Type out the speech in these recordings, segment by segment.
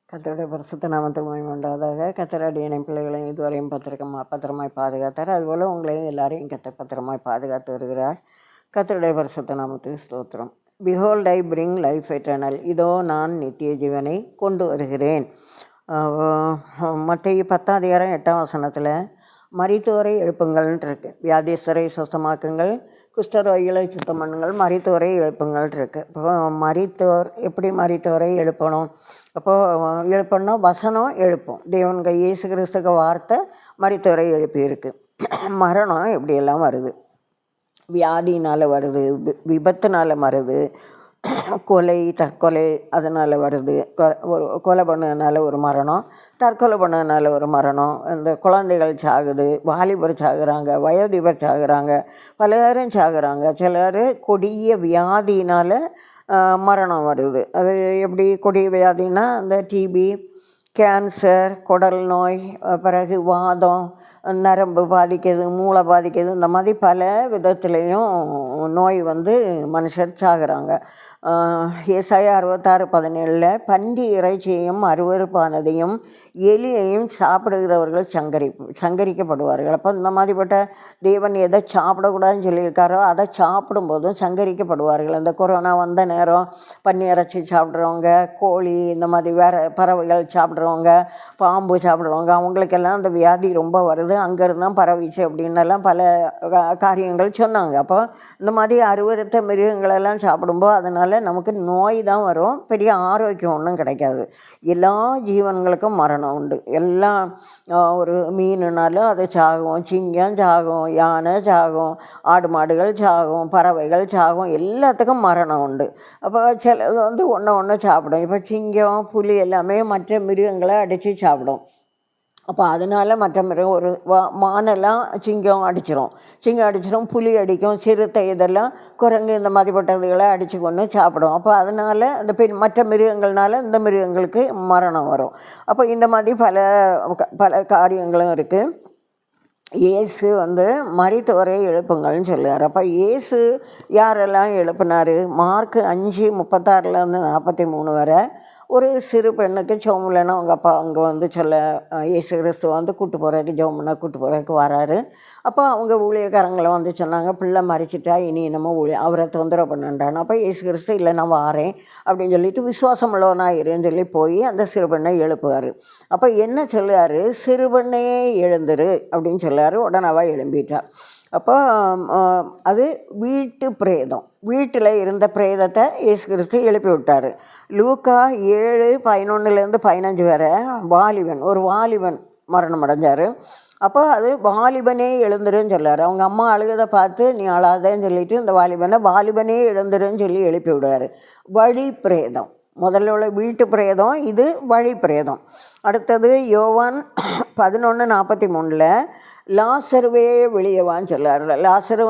கர்த்தருடைய பரிசுத்த நாமத்துக்கு மகிமை உண்டாவதாக. கர்த்தர் அடியேன் பிள்ளைகளையும் இதுவரையும் பத்திரமாய் பாதுகாத்தார். அதுபோல் உங்களையும் எல்லாரையும் கர்த்தர் பத்திரமாய் பாதுகாத்து வருகிறார். கர்த்தருடைய பரிசுத்த நாமத்துக்கு ஸ்தோத்திரம். Behold I bring life eternal, இதோ நான் நித்திய ஜீவனை கொண்டு வருகிறேன். மத்தேயு 10:8 மரித்தோரை எழுப்புங்கள்ன்ட்டு இருக்கு. வியாதிஸ்தரை சுத்தமாக்குங்கள், குஷ்டரோகிகளை சுத்தம் பண்ணுங்கள், மரித்தோரை எழுப்புங்கள் இருக்கு. இப்போ எப்படி மரித்தோரை எழுப்பணும்? அப்போது எழுப்பணும்னா வசனம் எழுப்போம். தேவனுக்கு இயேசு கிறிஸ்துக்கு வார்த்தை மரித்தோரை எழுப்பியிருக்கு. மரணம் எப்படியெல்லாம் வருது? வியாதினால் வருது, விபத்துனால் வருது, கொலை தற்கொலை அதனால் வருது. கொலை பண்ணதுனால ஒரு மரணம், தற்கொலை பண்ணதுனால ஒரு மரணம், இந்த குழந்தைகள் சாகுது, வாலிபர் சாகுறாங்க, வயோதிபர் சாகுறாங்க, பலரும் சாகுறாங்க. சிலர் கொடிய வியாதினால் மரணம் வருது. அது எப்படி கொடிய வியாதின்னா இந்த டிபி, கேன்சர், குடல் நோய், பிறகு வாதம், நரம்பு பாதிக்கிறது, மூளை பாதிக்கிறது, இந்த மாதிரி பல விதத்துலேயும் நோய் மனுஷர் சாகுறாங்க. ஏசாயா 66:17 பன்றி இறைச்சியையும் அருவருப்பானதையும் எலியையும் சாப்பிடுகிறவர்கள் சங்கரிக்கப்படுவார்கள். அப்போ இந்த மாதிரிப்பட்ட தேவன் எதை சாப்பிடக்கூடாதுன்னு சொல்லியிருக்காரோ அதை சாப்பிடும்போதும் சங்கரிக்கப்படுவார்கள். இந்த கொரோனா வந்த நேரம் பன்றி இறைச்சி சாப்பிட்றவங்க, கோழி, இந்த மாதிரி வேறு பறவைகள் சாப்பிட்றவங்க, பாம்பு சாப்பிட்றவங்க, அவங்களுக்கெல்லாம் அந்த வியாதி ரொம்ப வருது, அங்கேருந்து தான் பரவிச்சு அப்படின்னெல்லாம் பல காரியங்கள் சொன்னாங்க. அப்போ இந்த மாதிரி அருவருத்த மிருகங்களெல்லாம் சாப்பிடும்போது அதனால் நமக்கு நோய் தான் வரும், பெரிய ஆரோக்கியம் ஒன்றும் கிடைக்காது. எல்லா ஜீவன்களுக்கும் மரணம் உண்டு. எல்லாம் ஒரு மீனுனாலும் அது சாகும், சிங்கம் சாகும், யானை சாகும், ஆடு மாடுகள் சாகும், பறவைகள் சாகும், எல்லாத்துக்கும் மரணம் உண்டு. அப்போ சில ஒன்று சாப்பிடும். இப்போ சிங்கம், புலி எல்லாமே மற்ற மிருகங்களை அடித்து சாப்பிடும். அப்போ அதனால் மற்ற மிருகம் ஒரு மானெல்லாம் சிங்கம் அடிச்சிடும், புலி அடிக்கும், சிறுத்தை, இதெல்லாம் குரங்கு, இந்த மாதிரிப்பட்டதுகளை அடித்து கொண்டு சாப்பிடும். அப்போ அதனால் அந்த மற்ற மிருகங்கள்னால இந்த மிருகங்களுக்கு மரணம் வரும். அப்போ இந்த மாதிரி பல காரியங்களும் இருக்குது. இயேசு மரித்தோரை எழுப்புங்கள்னு சொல்லுவார். அப்போ இயேசு யாரெல்லாம் எழுப்புனார்? மார்க் 5:36-43 வரை ஒரு சிறு பெண்ணுக்கு ஜெபம் இல்லைன்னா அவங்க அப்பா அங்கே சொல்ல இயேசு கிறிஸ்து கூட்டு போகிறதுக்கு, ஜெபம் பண்ண கூட்டு போகிறதுக்கு வராரு. அப்போ அவங்க ஊழியக்காரங்களை சொன்னாங்க, பிள்ளை மறிச்சிட்டா இனி நம்ம அவரை தொந்தரவு பண்ணண்டான்னு. அப்போ இயேசு கிறிஸ்து இல்லை நான் வாரேன் அப்படின்னு சொல்லிட்டு விசுவாசம் உள்ளவனாக இருன்னு சொல்லி போய் அந்த சிறு பெண்ணை எழுப்புவார். அப்போ என்ன சொல்லுவார்? சிறுபெண்ணையே எழுந்துரு அப்படின்னு சொல்லுவார். உடனே அவள் எழும்பிட்டா. அப்போ அது வீட்டு பிரேதம், வீட்டில் இருந்த பிரேதத்தை இயேசு கிறிஸ்து எழுப்பி விட்டார். லூக்கா 7:11-15 வரை ஒரு வாலிபன் மரணம் அடைஞ்சார். அப்போ அது வாலிபனே எழுந்துருன்னு சொல்லார். அவங்க அம்மா அழுகதை பார்த்து நீ அழாதேன்னு சொல்லிட்டு இந்த வாலிபனே எழுந்துருன்னு சொல்லி எழுப்பி விடுவார். வழி பிரேதம் முதல்ல உள்ள வீட்டு பிரேதம், இது வழி பிரேதம். அடுத்தது யோவான் 11:43 லாசருவே வெளியவான்னு சொல்லார். லாசரு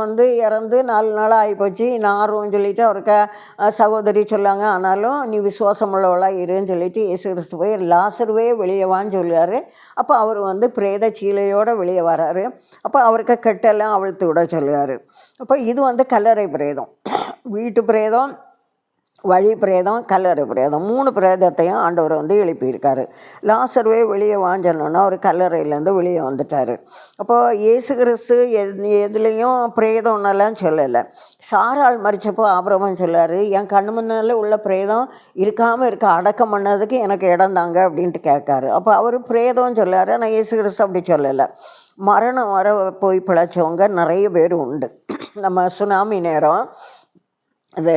இறந்து 4 நாளாக ஆகிப்போச்சு, நாருன்னு சொல்லிட்டு அவருக்கு சகோதரி சொல்லாங்க. ஆனாலும் நீ விசுவாசம் உள்ளவளாக இருன்னு சொல்லிட்டு இயேசு கிறிஸ்து போய் லாசருவே வெளியவான்னு சொல்லுவார். அப்போ அவர் பிரேத சீலையோடு வெளியே வராரு. அப்போ அவருக்கு கெட்டெல்லாம் அவிழ்த்து விட சொல்லுவார். அப்போ இது கல்லறை பிரேதம், வீட்டு பிரேதம், வழி பிரேதம், கல்லறை பிரேதம், 3 பிரேதத்தையும் ஆண்டவர் எழுப்பியிருக்காரு. லாசருவே வெளியே வாஞ்சனோன்னா அவர் கல்லறையிலேருந்து வெளியே வந்துட்டார். அப்போது இயேசு கிறிஸ்து எதுலேயும் பிரேதம்னெல்லாம் சொல்லலை. சாராள் மறிச்சப்போ ஆபிரகாம் சொல்லார், என் கண்ணு முன்னால் உள்ள பிரேதம் இருக்காமல் அடக்கம் பண்ணதுக்கு எனக்கு இடம் தாங்க அப்படின்ட்டு கேட்காரு. அப்போ அவர் பிரேதம் சொல்லார். ஆனால் இயேசு கிறிஸ்து அப்படி சொல்லலை. மரணம் வர போய் பிழைச்சவங்க நிறைய பேர் உண்டு. நம்ம சுனாமி நேரம் இந்த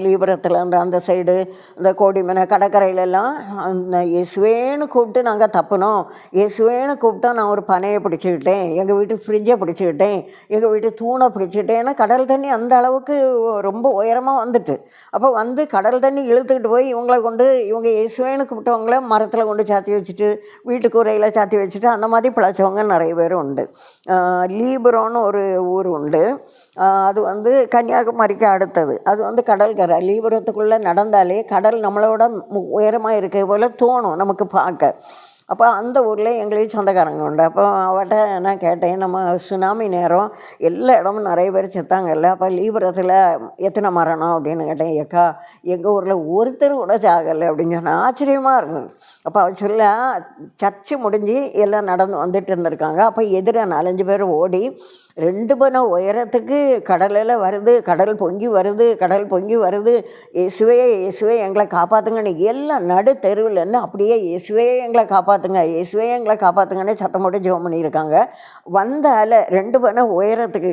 லீபரத்தில் அந்த சைடு இந்த கோடிமனை கடற்கரையிலெல்லாம் அந்த இயேசுவேன்னு கூப்பிட்டு நாங்கள் தப்பினோம், இயேசுவேன்னு கூப்பிட்டா நான் ஒரு பனையை பிடிச்சிக்கிட்டேன், எங்கள் வீட்டு ஃப்ரிட்ஜை பிடிச்சிக்கிட்டேன், எங்கள் வீட்டு தூணை பிடிச்சிக்கிட்டேன். ஏன்னா கடல் தண்ணி அந்த அளவுக்கு ரொம்ப உயரமாக வந்துட்டு. அப்போ கடல் தண்ணி இழுத்துக்கிட்டு போய் இவங்க இயேசுவேன்னு கூப்பிட்டவங்கள மரத்தில் கொண்டு சாத்தி வச்சுட்டு, வீட்டு கூரையில் சாத்தி வச்சுட்டு, அந்த மாதிரி பிழைச்சவங்க நிறைய பேர் உண்டு. லீபரோன்னு ஒரு ஊர் உண்டு. அது கன்னியாகுமரிக்கு அடுத்தது. அது கடற்கரை. லீபரத்துக்குள்ளே நடந்தாலே கடல் நம்மளோட உயரமாக இருக்க போல் தோணும் நமக்கு பார்க்க. அப்போ அந்த ஊரில் எங்களுக்கு சொந்தக்காரங்க உண்டு. அப்போ அவட்ட நான் கேட்டேன், நம்ம சுனாமி நேரம் எல்லா இடமும் நிறைய பேர் செத்தாங்கல்ல, அப்போ லீபரத்தில் எத்தனை மரணம் அப்படின்னு கேட்டேன். ஏக்கா எங்கள் ஊரில் ஒருத்தர் கூட சாகலை அப்படின்னு சொன்னால் ஆச்சரியமாக இருந்தது. அப்போ அவ சொல்ல, சர்ச்சு முடிஞ்சு எல்லாம் நடந்து வந்துட்டு இருந்திருக்காங்க. அப்போ எதிர 4-5 பேர் ஓடி 2 பணம் உயரத்துக்கு கடலில் வருது, கடல் பொங்கி வருது, கடல் பொங்கி வருது, இயேசுவே இயேசுவே எங்களை காப்பாற்றுங்கன்னு எல்லாம் நடு தெருவில் என்ன அப்படியே இயேசுவே எங்களை காப்பாற்றுங்க, இயேசுவே எங்களை காப்பாற்றுங்கன்னு சத்தம் போட்டு ஜெபம் பண்ணியிருக்காங்க. வந்த அலை 2 பணம் உயரத்துக்கு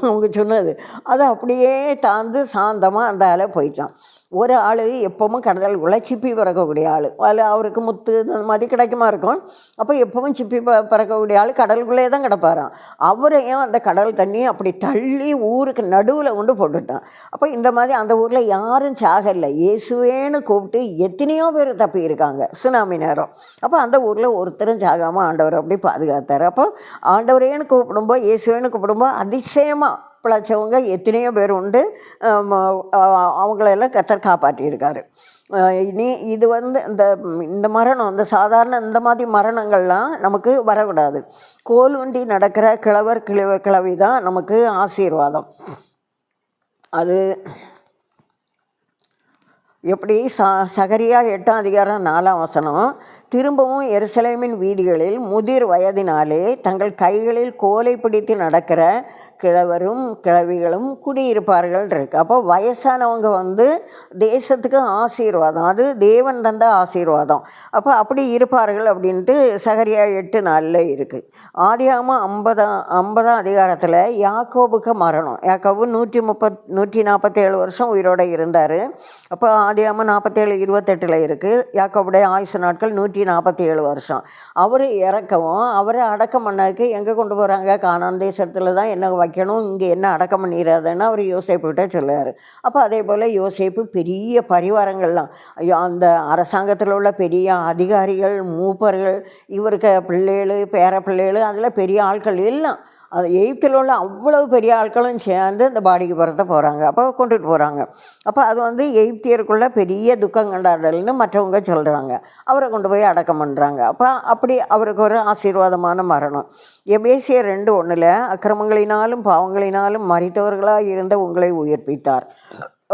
அவங்க சொன்னது அதை அப்படியே தாழ்ந்து சாந்தமாக அந்த அலை போயிட்டான். ஒரு ஆள் எப்பவும் கடலுக்குள்ளே சிப்பி பறக்கக்கூடிய ஆள், அதில் அவருக்கு முத்து இந்த மாதிரி கிடைக்குமா இருக்கும். அப்போ எப்பவும் சிப்பி பறக்கக்கூடிய ஆள் கடலுக்குள்ளே தான் கிடப்பாராம். அவரையும் அந்த கடல் தண்ணி அப்படி தள்ளி ஊருக்கு நடுவில் கொண்டு போட்டுட்டான். அப்போ இந்த மாதிரி அந்த ஊரில் யாரும் சாகலை, இயேசுவேன்னு கூப்பிட்டு எத்தனையோ பேர் தப்பி இருக்காங்க சுனாமி நேரம். அப்போ அந்த ஊரில் ஒருத்தரும் சாகாமல் ஆண்டவர் அப்படி பாதுகாத்தார். அப்போ ஆண்டவரேன்னு கூப்பிடும்போது, இயேசுவேன்னு கூப்பிடும்போது அதிசயமாக பிழைச்சவங்க எத்தனையோ பேர் உண்டு. அவங்களெல்லாம் கர்த்தர் காப்பாற்றியிருக்காரு. இனி இது வந்து இந்த மரணம், இந்த சாதாரண இந்த மாதிரி மரணங்கள்லாம் நமக்கு வரக்கூடாது. கோல் வண்டி நடக்கிற கிழவி தான் நமக்கு ஆசீர்வாதம். அது எப்படி சகரியா 8ஆம் அதிகாரம் 4ஆம் வசனம், திரும்பவும் எருசலேமின் வீதிகளில் முதிர் வயதினாலே தங்கள் கைகளில் கோலை பிடித்து நடக்கிற கிழவரும் கிழவிகளும் குடியிருப்பார்கள் இருக்கு. அப்போ வயசானவங்க வந்து தேசத்துக்கு ஆசீர்வாதம், அது தேவன் தந்த ஆசீர்வாதம். அப்போ அப்படி இருப்பார்கள் அப்படின்ட்டு சகரியா 8:4 இருக்குது. ஆதியாகமம் 50ஆம் அதிகாரத்தில் யாக்கோபுக்கு மரணம். யாக்கோபு 147 வருஷம் உயிரோடு இருந்தார். அப்போ ஆதியாகமம் 47:28 இருக்குது. யாக்கோபுடைய ஆயுசு நாட்கள் 147 வருஷம். அவர் இறக்கவும் அவரை அடக்கம் பண்ணாக்கு எங்கே கொண்டு போகிறாங்க, கானான் தேசத்தில் தான் என்ன வைக்கணும், இங்கே என்ன அடக்கம் பண்ணிடாதுன்னு அவர் யோசேப்புகிட்ட சொல்லுவார். அப்போ அதே போல் யோசேப்பு பெரிய பரிவாரங்கள்லாம், அந்த அரசாங்கத்தில் உள்ள பெரிய அதிகாரிகள், மூப்பர்கள், இவருக்கு பிள்ளைகள், பேர பிள்ளைகள், அதில் பெரிய ஆட்கள் எல்லாம், அது எய்த்தில் உள்ள அவ்வளவு பெரிய ஆட்களும் சேர்ந்து இந்த பாடிக்கு புறத்த போகிறாங்க. அப்போ கொண்டுட்டு போகிறாங்க. அப்போ அது வந்து எய்த்தியருக்குள்ள பெரிய துக்கம் கண்டாடல்னு மற்றவங்க சொல்கிறாங்க. அவரை கொண்டு போய் அடக்கம் பண்ணுறாங்க. அப்போ அப்படி அவருக்கு ஒரு ஆசீர்வாதமான மரணம். எபேசியர் 2:1 அக்கிரமங்களினாலும் பாவங்களினாலும் மரித்தவர்களாக இருந்த உங்களை உயிர்ப்பித்தார்.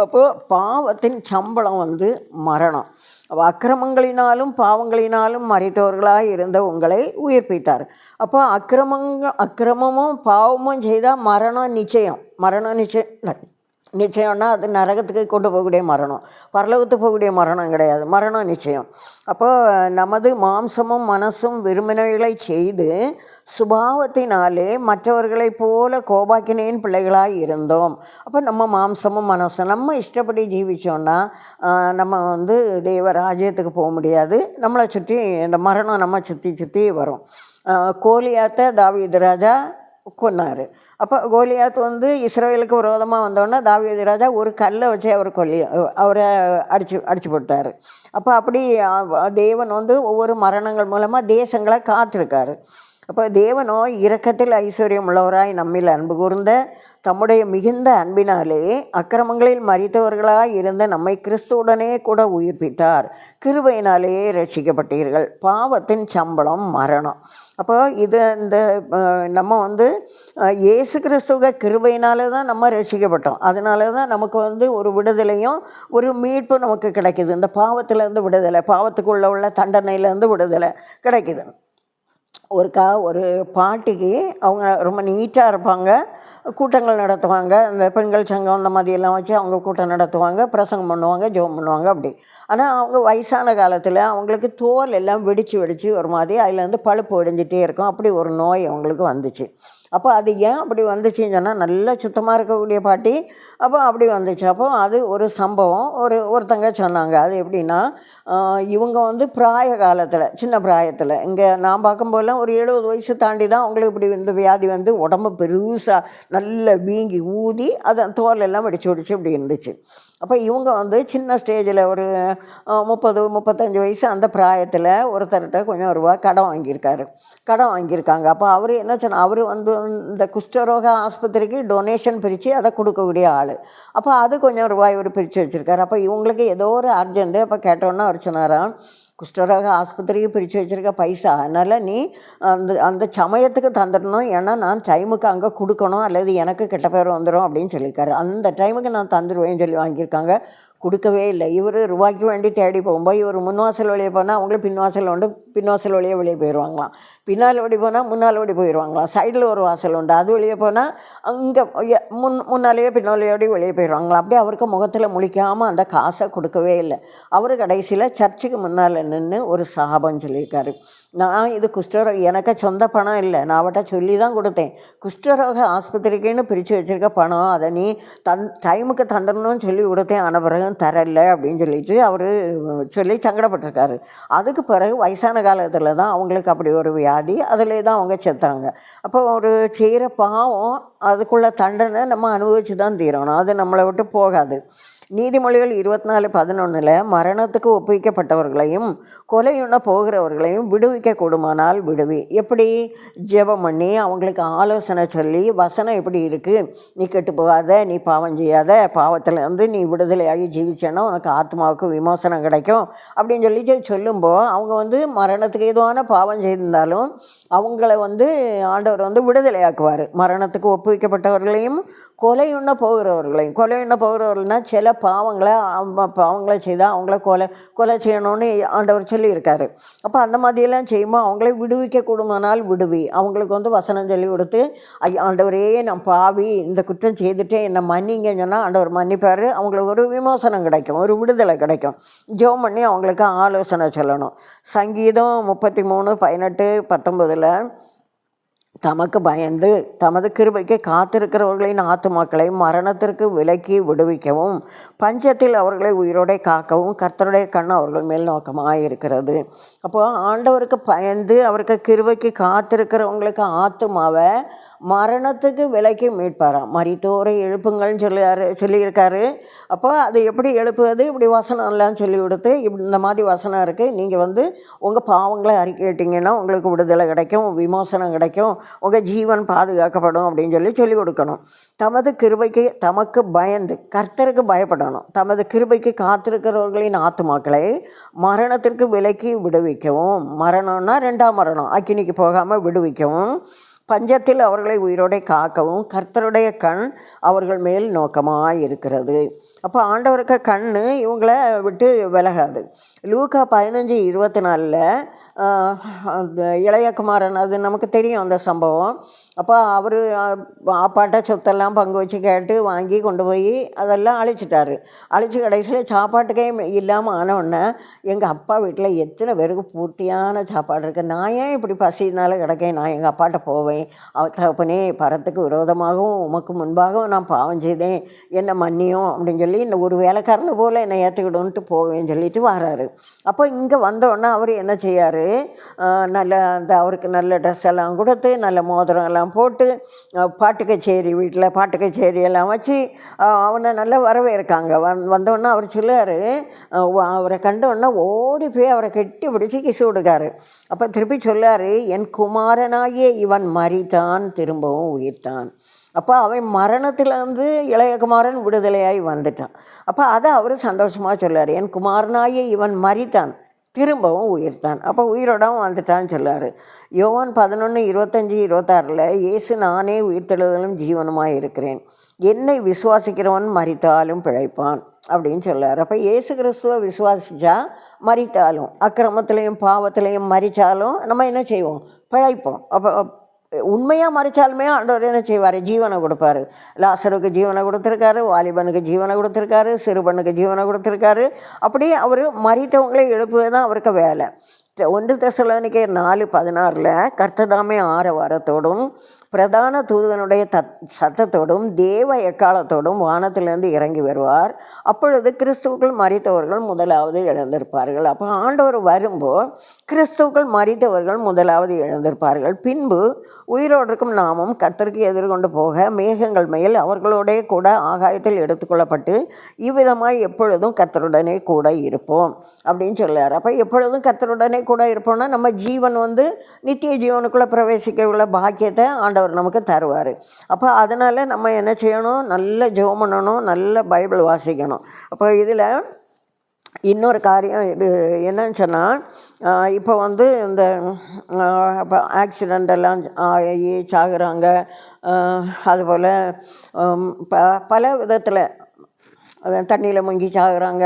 அப்போது பாவத்தின் சம்பளம் வந்து மரணம். அக்கிரமங்களினாலும் பாவங்களினாலும் மரித்தவர்களாக இருந்த உங்களை உயிர்ப்பித்தார். அப்போ அக்கிரமமும் பாவமும் செய்தால் மரணம் நிச்சயம். நிச்சயம்னா அது நரகத்துக்கு கொண்டு போகக்கூடிய மரணம், பரலோகத்துக்கு போகக்கூடிய மரணம் கிடையாது, மரணம் நிச்சயம். அப்போ நமது மாம்சமும் மனசும் விரும்பினவைகளை செய்து சுபாவத்தினாலே மற்றவர்களைப் போல கோபாக்கினேன் பிள்ளைகளாக இருந்தோம். அப்போ நம்ம மாம்சமும் மனசும் நம்ம இஷ்டப்படி ஜீவிச்சோன்னா நம்ம வந்து தேவ ராஜ்யத்துக்கு போக முடியாது. நம்மளை சுற்றி இந்த மரணம் நம்ம சுற்றி வரும். கோலியாத்தை தாவீது ராஜா கொன்னார். அப்போ கோலியாத் வந்து இஸ்ரவேலுக்கு விரோதமாக வந்தோடனே தாவீது ராஜா ஒரு கல்லை வச்சு அவரை அடிச்சு போட்டார். அப்போ அப்படி தேவன் வந்து ஒவ்வொரு மரணங்கள் மூலமாக தேசங்களை காத்திருக்காரு. அப்போ தேவனோ இரக்கத்தில் ஐஸ்வர்யம் உள்ளவராய் நம்மில் அன்பு கூர்ந்த தம்முடைய மிகுந்த அன்பினாலே அக்கிரமங்களில் மரித்தவர்களாய் இருந்த நம்மை கிறிஸ்துவுடனே கூட உயிர்ப்பித்தார். கிருபையினாலேயே ரட்சிக்கப்பட்டீர்கள். பாவத்தின் சம்பளம் மரணம். அப்போ இந்த நம்ம வந்து இயேசு கிறிஸ்துவ கிருபையினாலே தான் நம்ம ரட்சிக்கப்பட்டோம். அதனால தான் நமக்கு வந்து ஒரு விடுதலையும் ஒரு மீட்பு நமக்கு கிடைக்கிது. இந்த பாவத்திலேருந்து விடுதலை, பாவத்துக்குள்ள தண்டனையிலேருந்து விடுதலை கிடைக்கிது. ஒரு பாட்டிக்கு அவங்க ரொம்ப நீட்டாக இருப்பாங்க, கூட்டங்கள் நடத்துவாங்க. இந்த பெண்கள் சங்கம் அந்த மாதிரியெல்லாம் வச்சு அவங்க கூட்டம் நடத்துவாங்க, பிரசங்கம் பண்ணுவாங்க, ஜெபம் பண்ணுவாங்க அப்படி. ஆனால் அவங்க வயசான காலத்தில் அவங்களுக்கு தோல் எல்லாம் வெடித்து ஒரு மாதிரி அதுலேருந்து பழுப்பு வெடிஞ்சிட்டே இருக்கும். அப்படி ஒரு நோய் அவங்களுக்கு வந்துச்சு. அப்போ அது ஏன் அப்படி வந்துச்சுன்னு சொன்னால் நல்லா சுத்தமாக இருக்கக்கூடிய பாட்டி. அப்போ அப்படி வந்துச்சு. அப்போ அது ஒரு சம்பவம் ஒருத்தங்க சொன்னாங்க. அது எப்படின்னா, இவங்க வந்து பிராய காலத்தில், சின்ன பிராயத்தில், இங்கே நான் பார்க்கும்போதெல்லாம் ஒரு 70 வயசு தாண்டி தான் அவங்களுக்கு இப்படி இந்த வியாதி வந்து உடம்பு பெருசாக நல்ல வீங்கி ஊதி அதை தோலெல்லாம் வெடிச்சு இப்படி இருந்துச்சு. அப்போ இவங்க வந்து சின்ன ஸ்டேஜில் ஒரு 30-35 வயசு அந்த பிராயத்தில் ஒருத்தர்கிட்ட கொஞ்சம் ரூபா கடன் வாங்கியிருக்காங்க. அப்போ அவர் என்ன சொன்னால், அவர் வந்து இந்த குஷ்டரோக ஆஸ்பத்திரிக்கு டொனேஷன் பிரித்து அதை கொடுக்கக்கூடிய ஆள். அப்போ அது கொஞ்சம் ரூபாய் ஒரு பிரித்து வச்சுருக்காரு. அப்போ இவங்களுக்கு ஏதோ ஒரு அர்ஜென்ட்டு. அப்போ கேட்டோன்னா அவர் சொன்னாராம், குஷ்டரோக ஆஸ்பத்திரிக்கு பிரித்து வச்சுருக்க பைசா, அதனால் நீ அந்த அந்த சமயத்துக்கு தந்துடணும், ஏன்னா நான் டைமுக்கு அங்கே கொடுக்கணும், அல்லது எனக்கு கெட்ட பேர் வந்துடும் அப்படின்னு சொல்லியிருக்காரு. அந்த டைமுக்கு நான் தந்துடுவேன்னு சொல்லி வாங்கியிருக்காங்க. கொடுக்கவே இல்லை. இவர் ரூபாய்க்கு வேண்டி தேடி போகும்போது இவர் முன்வாசல் வழியே போனால் அவங்களும் பின்வாசல் உண்டு, பின்வாசல் வழியே வெளியே போயிடுவாங்களாம். பின்னால் ஓடி போனால் முன்னால் ஓடி போயிடுவாங்களாம். சைடில் ஒரு வாசல் உண்டு, அது வெளியே போனால் அங்கே முன்னாலேயே பின்னாலேயோடி வெளியே போயிடுவாங்களாம். அப்படியே அவருக்கு முகத்தில் முழிக்காமல் அந்த காசை கொடுக்கவே இல்லை. அவர் கடைசியில் சர்ச்சுக்கு முன்னால் நின்று ஒரு சாபம் சொல்லியிருக்காரு. நான் இது குஷ்டரோக, எனக்கு சொந்த பணம் இல்லை, நான் அவட்ட சொல்லி தான் கொடுத்தேன். குஷ்டரோக ஆஸ்பத்திரிக்குன்னு பிரித்து வச்சுருக்க பணம், அதை நீ டைமுக்கு தந்துடணும்னு சொல்லி கொடுத்தேன், ஆன பிறகு தரல அப்படின்னு சொல்லிட்டு அவர் சொல்லி சங்கடப்பட்டிருக்காரு. அதுக்கு பிறகு வயசான காலத்தில் தான் அவங்களுக்கு அப்படி ஒரு வியாதி, அதிலே தான் அவங்க செத்தாங்க. அப்போ ஒரு செய்கிற பாவம் அதுக்குள்ள தண்டனை நம்ம அனுபவித்து தான் தீரணும், அது நம்மளை விட்டு போகாது. நீதிமொழிகள் 24:11 மரணத்துக்கு ஒப்புவிக்கப்பட்டவர்களையும் கொலையுண்ண போகிறவர்களையும் விடுவிக்க கூடுமானால் விடுவி. எப்படி? ஜெபம் பண்ணி அவங்களுக்கு ஆலோசனை சொல்லி, வசனம் எப்படி இருக்குது, நீ கெட்டு போகாத, நீ பாவம் செய்யாத, பாவத்திலேருந்து நீ விடுதலையாகி ஜீவிச்சேன்னா உனக்கு ஆத்மாவுக்கு விமோசனம் கிடைக்கும் அப்படின்னு சொல்லி சொல்லும்போது அவங்க மரணத்துக்கு ஏதுவான பாவம் செய்திருந்தாலும் அவங்கள ஆண்டவர் விடுதலையாக்குவார். மரணத்துக்கு ஒப்புவிக்கப்பட்டவர்களையும் கொலையுண்ண போகிறவர்கள்னா சில பாவங்களை செய்தால் அவங்கள கொலை செய்யணும்னு ஆண்டவர் சொல்லியிருக்காரு. அப்போ அந்த மாதிரியெல்லாம் செய்யும்போது அவங்கள விடுவிக்க கூடுமானால் விடுவி. அவங்களுக்கு வசனம் சொல்லி கொடுத்து, ஆண்டவரே நான் பாவி, இந்த குற்றம் செய்துட்டேன், என்னை மன்னிங்கன்னு சொன்னால் ஆண்டவர் மன்னிப்பார். அவங்களுக்கு ஒரு விமோசனம் கிடைக்கும், ஒரு விடுதலை கிடைக்கும். ஜெபம் பண்ணி அவங்களுக்கு ஆலோசனை சொல்லணும். சங்கீதம் 33:18-19 தமக்கு பயந்து தமது கிருபைக்கு காத்திருக்கிறவர்களின் ஆத்துமாக்களை மரணத்திற்கு விலக்கி விடுவிக்கவும் பஞ்சத்தில் அவர்களை உயிரோടെ காக்கவும் கர்த்தருடைய கண் அவர்கள் மேல் நோக்கமாக இருக்கிறது. அப்போது ஆண்டவருக்கு பயந்து அவருக்கு கிருபைக்கு காத்திருக்கிறவங்களுக்கு ஆத்துமாவை மரணத்துக்கு விலைக்கு மீட்பாராம். மரித்தோரை எழுப்புங்கள்னு சொல்லியிருக்காரு. அப்போ அது எப்படி எழுப்புவது, இப்படி வசனம் எல்லாம் சொல்லி கொடுத்து, இந்த மாதிரி வசனம் இருக்குது, நீங்கள் உங்கள் பாவங்களை அறிக்கையிட்டீங்கன்னா உங்களுக்கு விடுதலை கிடைக்கும், விமோசனம் கிடைக்கும், உங்கள் ஜீவன் பாதுகாக்கப்படும் அப்படின்னு சொல்லி கொடுக்கணும். தமது கிருபைக்கு தமக்கு பயந்து கர்த்தருக்கு பயப்படணும். தமது கிருபைக்கு காத்திருக்கிறவர்களின் ஆத்துமாக்களை மரணத்திற்கு விலக்கி விடுவிக்கவும், மரணம்னா 2ஆம் மரணம், அக்கினிக்கு போகாமல் விடுவிக்கவும், பஞ்சத்தில் அவர்களை உயிரோടെ காக்கவும் கர்த்தருடைய கண் அவர்கள் மேல் நோக்கமாக இருக்கிறது. அப்போ ஆண்டவருக்கு கண் இவங்களை விட்டு விலகாது. லூக்கா 15:24 அந்த இளையகுமாரன், அது நமக்கு தெரியும் அந்த சம்பவம். அப்போ அவர் அப்பாட்ட சொத்தெல்லாம் பங்கு வச்சு கேட்டு வாங்கி கொண்டு போய் அதெல்லாம் அழிச்சிட்டாரு. அழிச்சு கடைசியில் சாப்பாட்டுக்கே இல்லாமல் ஆனவுடனே, எங்கள் அப்பா வீட்டில் எத்தனை பேருக்கு பூர்த்தியான சாப்பாடு இருக்குது, நான் ஏன் இப்படி பசினால கிடக்கேன், நான் எங்கள் அப்பாட்ட போவேன், தகப்பனே பரத்துக்கு விரோதமாகவும் உமக்கு முன்பாகவும் நான் பாவம் செய்தேன், என்னை மன்னியும் அப்படின்னு சொல்லி இந்த ஒரு வேலைக்காரனை போல் என்னை ஏற்றுக்கிடுன்ட்டு போவேன்னு சொல்லிட்டு வராரு. அப்போ இங்கே வந்தோடனே அவர் என்ன செய்யார், நல்ல அவருக்கு நல்ல ட்ரெஸ் எல்லாம் கொடுத்து, நல்ல மோதிரம் எல்லாம் போட்டு, பாட்டு கச்சேரி எல்லாம் வச்சு அவனை நல்லா வரவேற்காங்க. வந்தோடனே அவர் சொல்லார், அவரை கண்டோடனே ஓடி போய் அவரை கெட்டி பிடிச்சி கிசு கொடுக்காரு. அப்போ திருப்பி சொல்லார், என் குமாரனாகிய இவன் மரித்தான், திரும்பவும் உயிர்த்தான். அப்போ அவன் மரணத்திலேருந்து இளையகுமாரன் விடுதலையாகி வந்துட்டான். அப்போ அதை அவர் சந்தோஷமாக சொல்லார், என் குமாரனாகிய இவன் மரித்தான், திரும்பவும் உயிர்த்தான். அப்போ உயிரோடவும் வந்துட்டான்னு சொல்லார். யோவான் 11:25-26 இயேசு நானே உயிர்த்தெழுதலும் ஜீவனுமாய் இருக்கிறேன், என்னை விசுவாசிக்கிறவன் மரித்தாலும் பிழைப்பான் அப்படின்னு சொல்லார். அப்போ இயேசு கிறிஸ்துவை விசுவாசித்தா மரித்தாலும், அக்கிரமத்திலையும் பாவத்திலையும் மரித்தாலும் நம்ம என்ன செய்வோம், பிழைப்போம். அப்போ உண்மையாக மறிச்சாலுமே ஆண்டவர் என்ன செய்வார், ஜீவனை கொடுப்பார். லாசருக்கு ஜீவனை கொடுத்துருக்காரு, வாலிபனுக்கு ஜீவனை கொடுத்துருக்காரு, சிறுபனுக்கு ஜீவனை கொடுத்துருக்காரு. அப்படி அவர் மறித்தவங்களை எழுப்புவது தான் அவருக்கு வேலை. 1 தெசலோனிக்கேயர் 4:16 கர்த்ததாமே ஆரவாரத்தோடும் பிரதான தூதனுடைய சத்தத்தோடும் தேவ எக்காலத்தோடும் வானத்திலிருந்து இறங்கி வருவார், அப்பொழுது கிறிஸ்துவுக்குள் மரித்தவர்கள் முதலாவது எழுந்திருப்பார்கள். அப்போ ஆண்டவர் வரும்போது கிறிஸ்துவுக்குள் மரித்தவர்கள் முதலாவது எழுந்திருப்பார்கள். பின்பு உயிரோடு இருக்கும் நாமும் கர்த்தருக்கு எதிர்கொண்டு போக மேகங்கள் மேல் அவர்களோடே கூட ஆகாயத்தில் எடுத்துக்கொள்ளப்பட்டு இவ்விதமாய் எப்பொழுதும் கர்த்தருடனே கூட இருப்போம் அப்படின்னு சொல்லார். அப்போ எப்பொழுதும் கர்த்தருடனே கூட இருப்போம்னா நம்ம ஜீவன் நித்திய ஜீவனுக்குள்ளே பிரவேசிக்க உள்ள பாக்கியத்தை ஆண்டவர் நமக்கு தருவார். அப்போ அதனால் நம்ம என்ன செய்யணும், நல்ல ஜெபம் பண்ணணும், நல்ல பைபிள் வாசிக்கணும். அப்போ இதில் இன்னொரு காரியம் இது என்னன்னு சொன்னால், இப்போ வந்து இந்த இப்போ ஆக்சிடெண்ட் எல்லாம் ஆகி சாகுறாங்க. அதுபோல் பல விதத்தில் தண்ணியில் முங்கி சாகுறாங்க,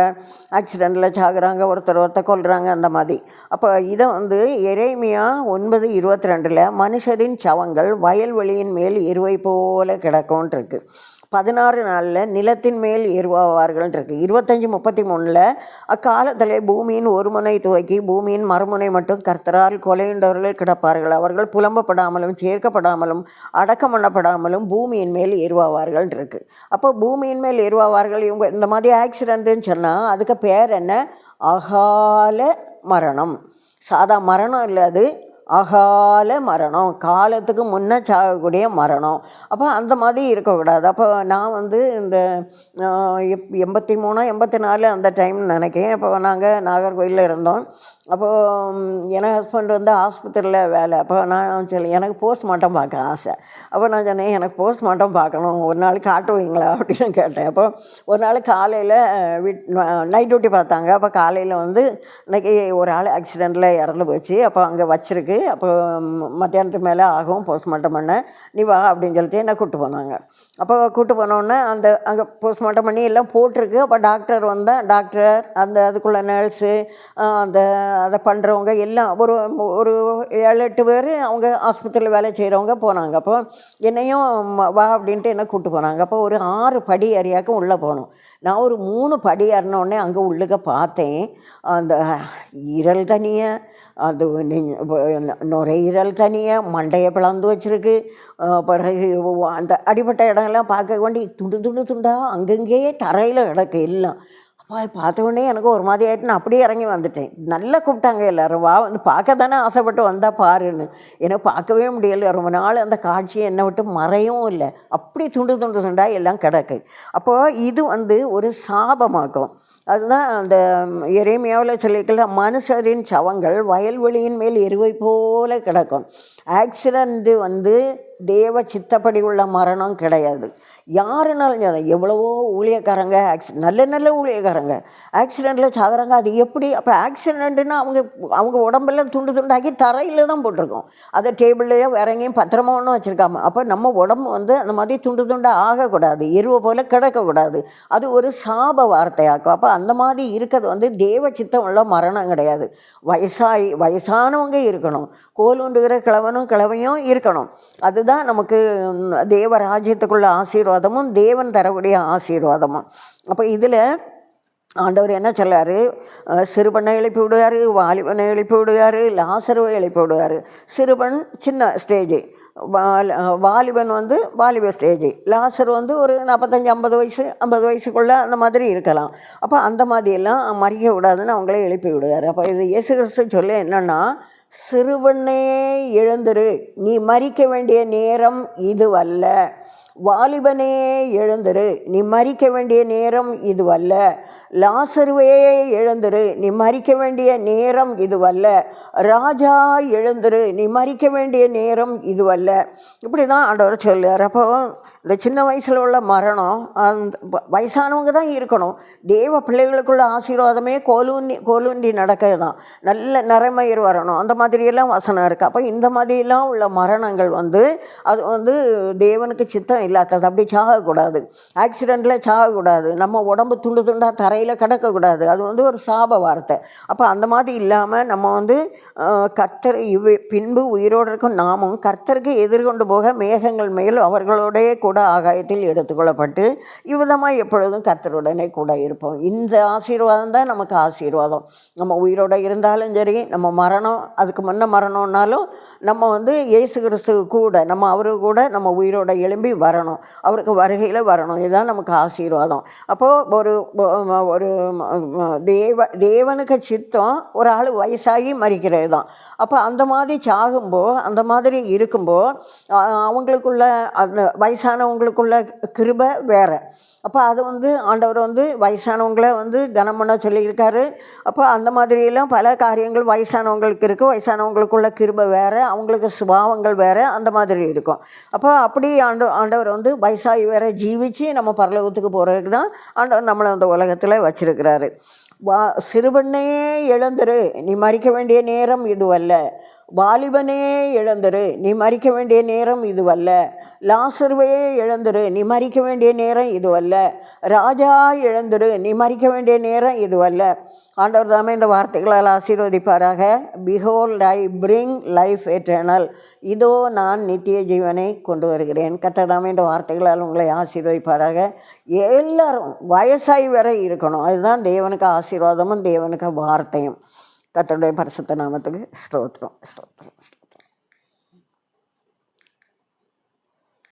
ஆக்சிடெண்ட்டில் சாகுறாங்க, ஒருத்தர் கொல்றாங்க, அந்த மாதிரி. அப்போ இதை வந்து எரேமியா 9:22 மனுஷரின் சவங்கள் வயல்வெளியின் மேல் எருவை போல கிடக்கும்னு இருக்கு. 16 நாளில் நிலத்தின் மேல் எருவாவார்கள் இருக்கு. 25:33 அக்காலத்தில் பூமியின் ஒரு முனை துவக்கி பூமியின் மறுமுனை மட்டும் கர்த்தரால் கொலையுண்டவர்கள் கிடப்பார்கள். அவர்கள் புலம்பப்படாமலும் சேர்க்கப்படாமலும் அடக்கம் பண்ணப்படாமலும் பூமியின் மேல் எருவாவார்கள் இருக்கு. அப்போ பூமியின் மேல் எருவாவார்கள். இவங்க இந்த மாதிரி ஆக்சிடென்ட்டுன்னு சொன்னால் அதுக்கு பேர் என்ன? அகால மரணம். சாதா மரணம் இல்லை, அது அகால மரணம், காலத்துக்கு முன்னே சாகக்கூடிய மரணம். அப்போ அந்த மாதிரி இருக்கக்கூடாது. அப்போ நான் வந்து இந்த 83 84 அந்த டைம் நினைக்கிறேன். அப்போ நாங்கள் நாகர்கோயிலில் இருந்தோம். அப்போது என் ஹஸ்பண்ட் வந்து ஆஸ்பத்திரியில் வேலை. அப்போ நான் எனக்கு போஸ்ட்மார்ட்டம் பார்க்க ஆசை. அப்போ நான் சொன்னேன், எனக்கு போஸ்ட்மார்ட்டம் பார்க்கணும், ஒரு நாள் காட்டுவீங்களா அப்படின்னு கேட்டேன். அப்போ ஒரு நாள் காலையில் நைட் டியூட்டி பார்த்தாங்க. அப்போ காலையில் வந்து இன்றைக்கி ஒரு ஆள் ஆக்சிடெண்ட்டில் இறந்து போச்சு, அப்போ அங்கே வச்சிருக்கு, அப்போ மத்தியானத்துக்கு மேலே ஆகும் போஸ்ட்மார்ட்டம் பண்ண, நீ வா அப்படின்னு சொல்லிட்டு என்னை கூப்பிட்டு போனாங்க. அப்போ கூப்பிட்டு போனோன்னே அங்கே போஸ்ட்மார்ட்டம் பண்ணி எல்லாம் போட்டிருக்கு. அப்போ டாக்டர் டாக்டர் அதுக்குள்ளே நர்ஸு அதை பண்ணுறவங்க எல்லாம் ஒரு 7-8 பேர் அவங்க ஆஸ்பத்திரியில் வேலை செய்கிறவங்க போனாங்க. அப்போ என்னையும் வா அப்படின்ட்டு என்ன கூப்பிட்டு போனாங்க. அப்போ ஒரு 6 படி ஏறியாக்கும் உள்ளே போனோம். நான் ஒரு 3 படி ஏறினோடனே அங்கே உள்ளுக்க பார்த்தேன், அந்த ஈரல் தனியாக, அது நுரையீரல் தனியாக, மண்டையை பிளந்து வச்சுருக்கு. பிறகு அந்த அடிப்பட்ட இடங்கள்லாம் பார்க்க வேண்டி துண்டாக அங்கங்கேயே தரையில் கிடக்கு எல்லாம். அப்போ பார்த்த உடனே எனக்கு ஒரு மாதிரி ஆகிட்டு நான் அப்படியே இறங்கி வந்துட்டேன். நல்லா கூப்பிட்டாங்க எல்லோரும், வா வந்து பார்க்க தானே ஆசைப்பட்டு வந்தால் பாருன்னு. எனக்கு பார்க்கவே முடியலை. ரொம்ப நாள் அந்த காட்சியை என்னை விட்டு மறையவும் இல்லை. அப்படி துண்டாக எல்லாம் கிடக்கு. அப்போது இது வந்து ஒரு சாபமாக்கும். அதுதான் அந்த எரேமியாவில் சொல்லிக்கல, மனுஷரின் சவங்கள் வயல்வெளியின் மேல் எருவை போல கிடக்கும். ஆக்சிடெண்ட்டு வந்து தேவ சித்தப்படி உள்ள மரணம் கிடையாது. யாருனாலும் எவ்வளவோ ஊழியக்காரங்க நல்ல ஊழியக்காரங்க ஆக்சிடெண்ட்டில் சாகுறாங்க. அது எப்படி? அப்போ ஆக்சிடெண்ட்டுன்னா அவங்க உடம்பெல்லாம் துண்டாக்கி தரையில் தான் போட்டிருக்கோம். அதை டேபிள்லையோ வேற எங்கேயும் பத்திரமா ஒன்றும் வச்சுருக்காம. அப்போ நம்ம உடம்பு வந்து அந்த மாதிரி துண்டாக ஆகக்கூடாது, எருவை போல் கிடக்கக்கூடாது. அது ஒரு சாப வார்த்தையாக்கும். அப்போ அந்த மாதிரி இருக்கிறது வந்து தேவ சித்தம் உள்ள மரணம் கிடையாது. வயசானவங்க இருக்கணும், கோலுண்டுகிற கிழவையும் இருக்கணும். அதுதான் நமக்கு தேவ ராஜ்யத்துக்குள்ள ஆசீர்வாதமும் தேவன் தரக்கூடிய ஆசீர்வாதமும். அப்போ இதில் ஆண்டவர் என்ன சொல்லார்? சிறுபனை எழுப்பி விடுவார், வாலிபனை எழுப்பி விடுவார், லாசருவை எழுப்பி விடுவார். சிறுபன் சின்ன ஸ்டேஜு, வாலிபன் வந்து வாலிப ஸ்டேஜு, லாசர் வந்து ஒரு 45-50 வயசு 50 வயசுக்குள்ளே அந்த மாதிரி இருக்கலாம். அப்போ அந்த மாதிரியெல்லாம் மறிக்க விடாதுன்னு அவங்களே எழுப்பி விடுவார். அப்போ இது இயேசு கிறிஸ்து சொல்ல என்னென்னா, சிறுவனே எழுந்திரு, நீ மரிக்க வேண்டிய நேரம் இதுவல்ல. வாலிபனே எழுந்திரு, நீ மரிக்க வேண்டிய நேரம் இதுவல்ல. லாசருவே எழுந்திரு, நீ மரிக்க வேண்டிய நேரம் இதுவல்ல. ராஜா எழுந்திரு, நீ மரிக்க வேண்டிய நேரம் இதுவல்ல. இப்படி தான் ஆண்டவர் சொல்லுவார். அப்போ இந்த சின்ன வயசில் உள்ள மரணம், அந்த வயசானவங்க தான் இருக்கணும். தேவ பிள்ளைகளுக்குள்ள ஆசீர்வாதமே கோலூண்டி நடக்கிறது தான். நல்ல நரைமயிர் வரணும், அந்த மாதிரியெல்லாம் வசனம் இருக்குது. அப்போ இந்த மாதிரிலாம் உள்ள மரணங்கள் வந்து அது வந்து தேவனுக்கு சித்தம் இல்லாதது. அப்படி சாகக்கூடாது, ஆக்சிடெண்ட்டில் சாகக்கூடாது, நம்ம உடம்பு துண்டாக தரையில் கிடக்கக்கூடாது. அது வந்து ஒரு சாப வார்த்தை. அப்போ அந்த மாதிரி இல்லாமல் நம்ம வந்து கர்த்தர் பின்பு உயிரோடு இருக்கும் நாமும் கர்த்தருக்கு எதிர்கொண்டு போக மேகங்கள் மேல் அவர்களோடைய கூட ஆகாயத்தில் எடுத்துக்கொள்ளப்பட்டு இவ்விதமாக எப்பொழுதும் கர்த்தருடனே கூட இருப்போம். இந்த ஆசீர்வாதம் தான் நமக்கு ஆசீர்வாதம். நம்ம உயிரோடு இருந்தாலும் சரி, நம்ம மரணம் அதுக்கு முன்ன மரணம்னாலும் நம்ம வந்து இயேசு கிறிஸ்து கூட அவரு கூட நம்ம உயிரோட எழும்பி வரணும், அவருக்கு வருகையில் வரணும். இதுதான் நமக்கு ஆசீர்வாதம். அப்போது ஒரு தேவனுக்கு சித்தம் ஒரு ஆள் வயசாகி மறிக்கிறது தான். அப்போ அந்த மாதிரி சாகும்போது, அந்த மாதிரி இருக்கும்போது அவங்களுக்குள்ள அந்த வயசானவங்களுக்குள்ள கிருபை வேறு. அப்போ அது வந்து ஆண்டவர் வந்து வயசானவங்களை வந்து கனம் பண்ண சொல்லியிருக்காரு. அப்போ அந்த மாதிரியெல்லாம் பல காரியங்கள் வயசானவங்களுக்கு இருக்குது. வயசானவங்களுக்குள்ள கிருபை வேறு, அவங்களுக்கு சுபாவங்கள் வேறு, அந்த மாதிரி இருக்கும். அப்போ அப்படி ஆண்டவர் ஆண்டவர் வந்து வயசாகி வேற ஜீவிச்சு நம்ம பரலோகத்துக்கு போகிறதுக்கு தான் ஆண்டவர் நம்மளை அந்த உலகத்தில் வச்சிருக்கிறாரு. சிறுபெண்ணே எழுந்திரு, நீ மறிக்க வேண்டிய நேரம் இதுவல்ல. வாலிபனே எழுந்திரு, நீ மறிக்க வேண்டிய நேரம் இதுவல்ல. லாசருவே எழுந்திரு, நீ மறிக்க வேண்டிய நேரம் இதுவல்ல. ராஜா எழுந்திரு, நீ மறிக்க வேண்டிய நேரம் இதுவல்ல. ஆண்டவர் தாமே இந்த வார்த்தைகளால் ஆசீர்வதிப்பாராக. Behold I bring life eternal, இதோ நான் நித்திய ஜீவனை கொண்டு வருகிறேன். கர்த்தர் தாமே இந்த வார்த்தைகளால் உங்களை ஆசீர்வதிப்பாராக. எல்லாரும் வயசாகி வரை இருக்கணும், அதுதான் தேவனுக்கு ஆசீர்வாதமும் தேவனுக்கு வார்த்தையும். கர்த்தருடைய பரிசுத்த நாமத்துக்கு ஸ்தோத்திரம்.